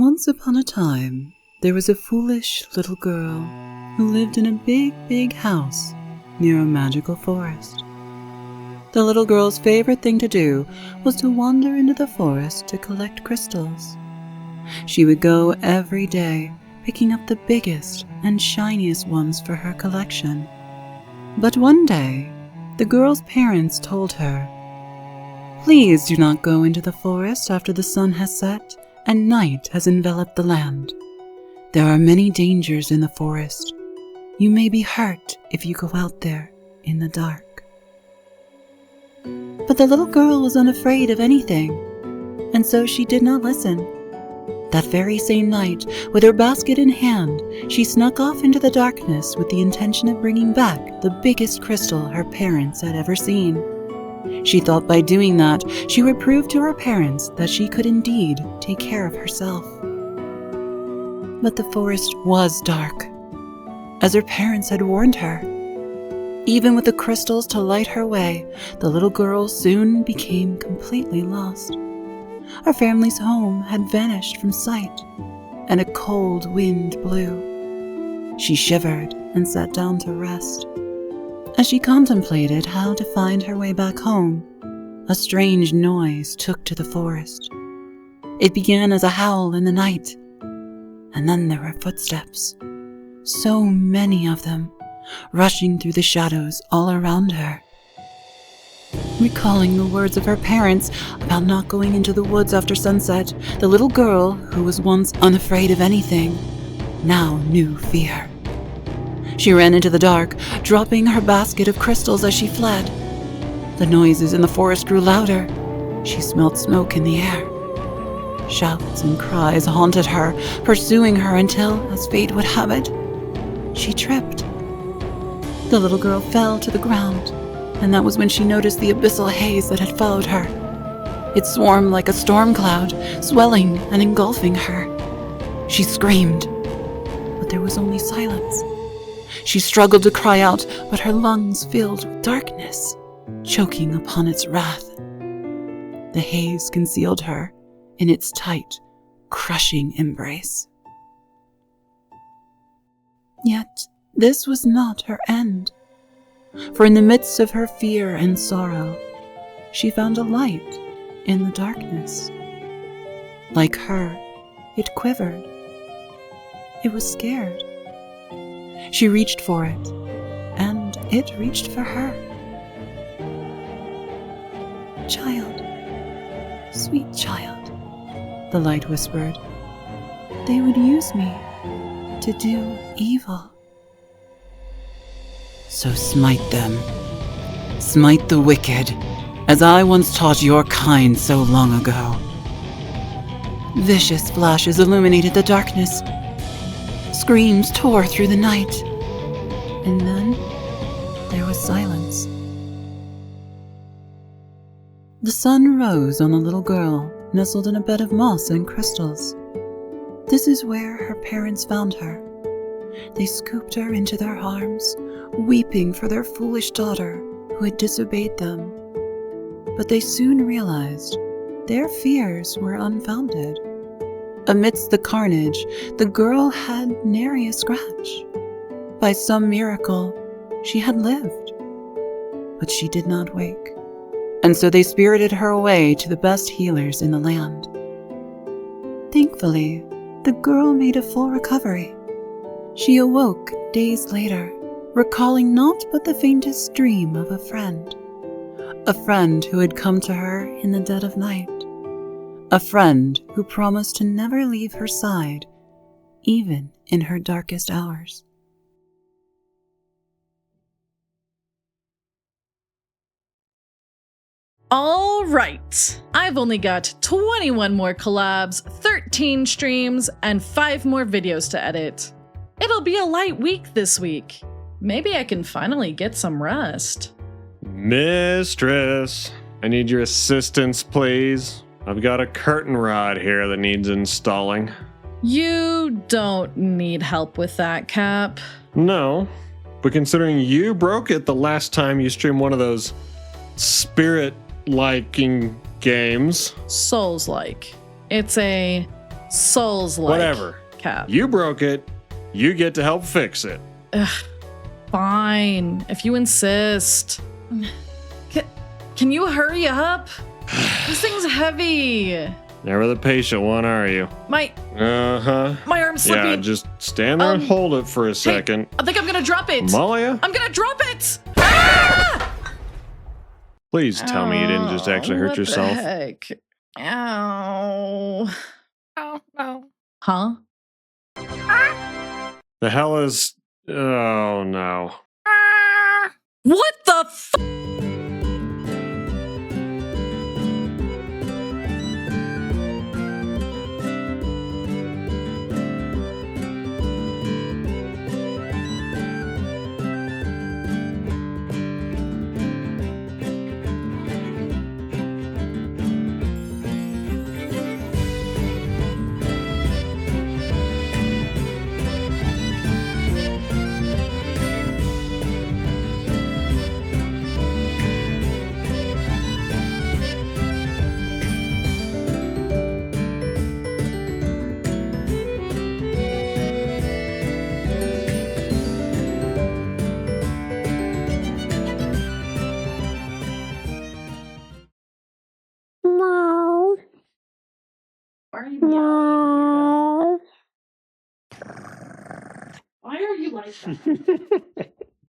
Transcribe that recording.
Once upon a time, there was a foolish little girl who lived in a big, big house near a magical forest. The little girl's favorite thing to do was to wander into the forest to collect crystals. She would go every day, picking up the biggest and shiniest ones for her collection. But one day, the girl's parents told her, "Please do not go into the forest after the sun has set and night has enveloped the land. There are many dangers in the forest. You may be hurt if you go out there in the dark." But the little girl was unafraid of anything, and so she did not listen. That very same night, with her basket in hand, she snuck off into the darkness with the intention of bringing back the biggest crystal her parents had ever seen. She thought by doing that, she would prove to her parents that she could indeed take care of herself. But the forest was dark, as her parents had warned her. Even with the crystals to light her way, the little girl soon became completely lost. Our family's home had vanished from sight, and a cold wind blew. She shivered and sat down to rest. As she contemplated how to find her way back home, a strange noise took to the forest. It began as a howl in the night, and then there were footsteps, so many of them, rushing through the shadows all around her. Recalling the words of her parents about not going into the woods after sunset, the little girl, who was once unafraid of anything, now knew fear. She ran into the dark, dropping her basket of crystals as she fled. The noises in the forest grew louder. She smelled smoke in the air. Shouts and cries haunted her, pursuing her until, as fate would have it, she tripped. The little girl fell to the ground, and that was when she noticed the abyssal haze that had followed her. It swarmed like a storm cloud, swelling and engulfing her. She screamed, but there was only silence. She struggled to cry out, but her lungs filled with darkness, choking upon its wrath. The haze concealed her in its tight, crushing embrace. Yet this was not her end, for in the midst of her fear and sorrow, she found a light in the darkness. Like her, it quivered. It was scared. She reached for it, and it reached for her. "Child, sweet child," the light whispered, "they would use me to do evil. So smite them. Smite the wicked, as I once taught your kind so long ago." Vicious flashes illuminated the darkness. Screams tore through the night. And then there was silence. The sun rose on the little girl, nestled in a bed of moss and crystals. This is where her parents found her. They scooped her into their arms, weeping for their foolish daughter who had disobeyed them. But they soon realized their fears were unfounded. Amidst the carnage, the girl had nary a scratch. By some miracle, she had lived. But she did not wake, and so they spirited her away to the best healers in the land. Thankfully, the girl made a full recovery. She awoke days later, recalling naught but the faintest dream of a friend who had come to her in the dead of night, a friend who promised to never leave her side, even in her darkest hours. All right, I've only got 21 more collabs, 13 streams, and 5 more videos to edit. It'll be a light week this week. Maybe I can finally get some rest. Mistress, I need your assistance, please. I've got a curtain rod here that needs installing. You don't need help with that, Cap. No, but considering you broke it the last time you streamed one of those spirit-liking games. Souls-like. It's a Souls-like. Whatever. Cap. You broke it. You get to help fix it. Ugh, fine, if you insist. Can you hurry up? This thing's heavy. Never the patient one, are you? My Uh-huh. arm's slipping. Yeah, just stand there and hold it for a second. I think I'm gonna drop it. Amalia? I'm gonna drop it. Ah! Please tell me you didn't just actually hurt yourself. What the heck? Ow. Oh, no. Huh? The hell is... Oh, no. What the f- No. Why are you No. Why are you like that?